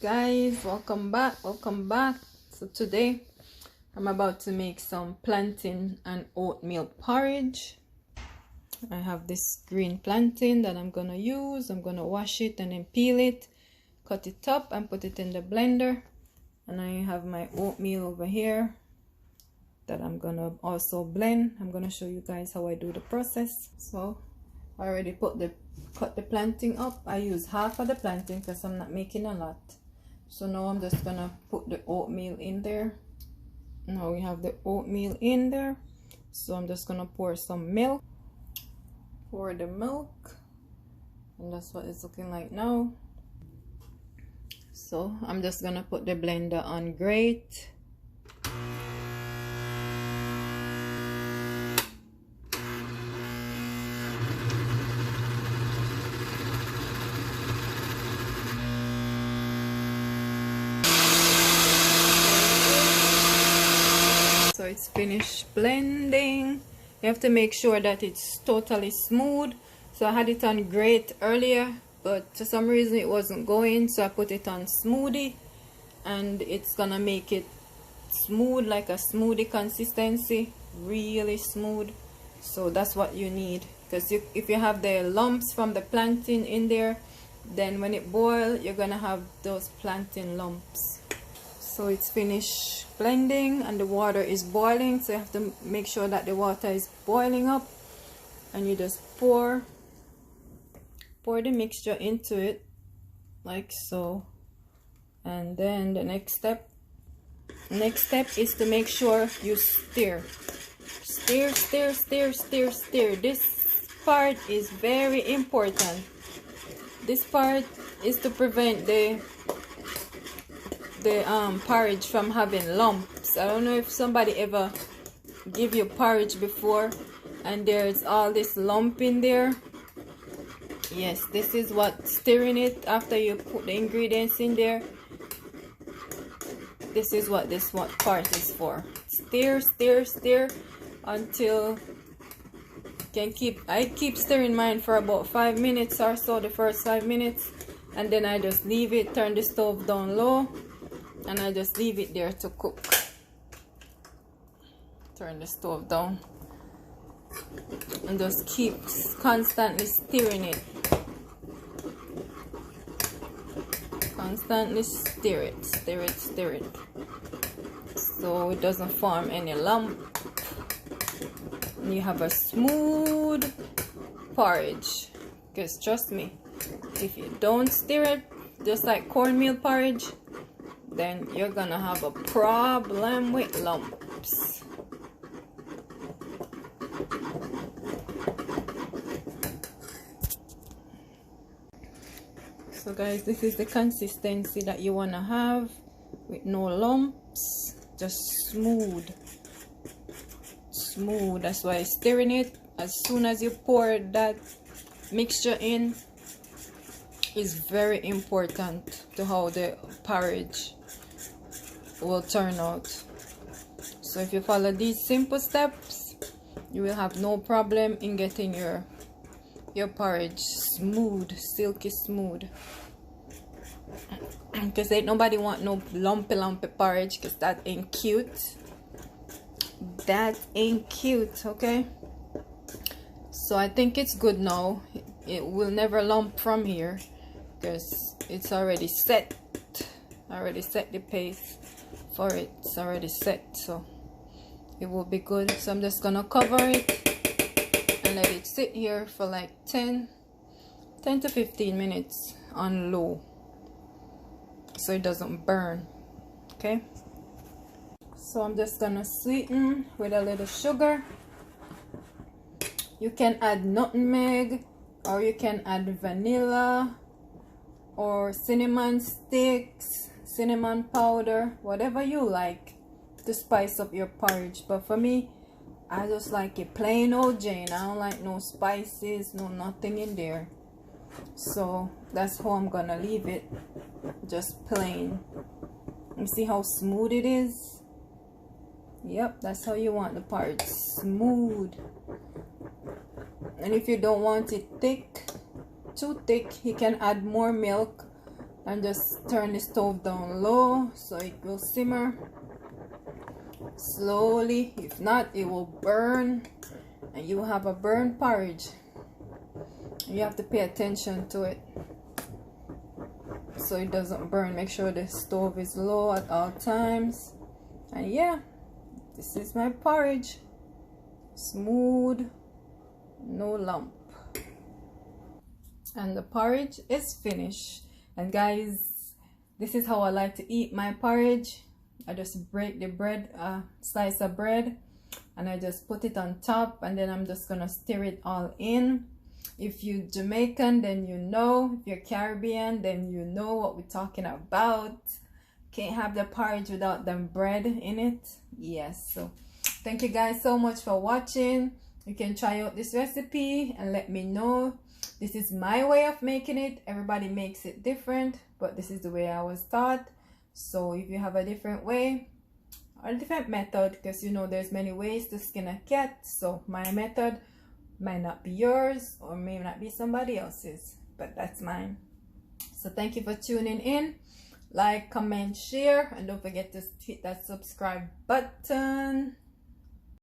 Guys, welcome back. So today I'm about to make some plantain and oatmeal porridge. I have this green plantain that I'm gonna use. I'm gonna wash it and then peel it, cut it up and put it in the blender. And I have my oatmeal over here that I'm gonna also blend. I'm gonna show you guys how I do the process. So I already cut the plantain up. I use half of the plantain because I'm not making a lot. So now I'm just gonna put the oatmeal in there. Now we have the oatmeal in there. So I'm just gonna pour some milk. Pour the milk. And that's what it's looking like now. So I'm just gonna put the blender on grate. So it's finished blending. You have to make sure that it's totally smooth. So I had it on grate earlier, but for some reason it wasn't going, so I put it on smoothie, and it's gonna make it smooth, like a smoothie consistency, really smooth. So that's what you need, because if you have the lumps from the plantain in there, then when it boils you're gonna have those plantain lumps. So it's finished blending and the water is boiling, so you have to make sure that the water is boiling up, and you just pour the mixture into it like so. And then the next step is to make sure you stir. This part is very important. This part is to prevent the porridge from having lumps. I don't know if somebody ever give you porridge before and there's all this lump in there. Yes, this is what stirring it after you put the ingredients in there. This is what this part is for. Stir until I keep stirring mine for about 5 minutes or so, the first 5 minutes, and then I just leave it, turn the stove down low, and I just leave it there to cook. Turn the stove down and just keep constantly stirring it. Constantly stir it so it doesn't form any lump, and you have a smooth porridge. Because trust me, if you don't stir it, just like cornmeal porridge, then you're gonna have a problem with lumps. So guys, this is the consistency that you want to have, with no lumps, just smooth. That's why stirring it as soon as you pour that mixture in is very important to how the porridge will turn out. So if you follow these simple steps, you will have no problem in getting your porridge smooth, silky smooth. Because ain't nobody want no lumpy porridge, because that ain't cute. That ain't cute, okay? So I think it's good now. It will never lump from here because it's already set. I already set the pace for it. It's already set, so it will be good. So I'm just gonna cover it and let it sit here for like 10 to 15 minutes on low, so it doesn't burn. Okay, so I'm just gonna sweeten with a little sugar. You can add nutmeg, or you can add vanilla, or cinnamon sticks, cinnamon powder, whatever you like to spice up your porridge. But for me, I just like it plain old Jane. I don't like no spices, no nothing in there. So that's how I'm gonna leave it, just plain. You see how smooth it is? Yep, that's how you want the porridge, smooth. And if you don't want it thick, too thick, you can add more milk and just turn the stove down low so it will simmer slowly. If not, it will burn and you will have a burnt porridge. You have to pay attention to it so it doesn't burn. Make sure the stove is low at all times. And yeah, this is my porridge. Smooth, no lump. And the porridge is finished. And guys, this is how I like to eat my porridge. I just break the bread, slice of bread, and I just put it on top, and then I'm just gonna stir it all in. If you're Jamaican, then you know. If you're Caribbean, then you know what we're talking about. Can't have the porridge without the bread in it. Yes, so thank you guys so much for watching. You can try out this recipe and let me know. This is my way of making it. Everybody makes it different, but this is the way I was taught. So if you have a different way or a different method, because you know there's many ways to skin a cat, so my method might not be yours or may not be somebody else's, but that's mine. So thank you for tuning in. Like, comment, share, and don't forget to hit that subscribe button.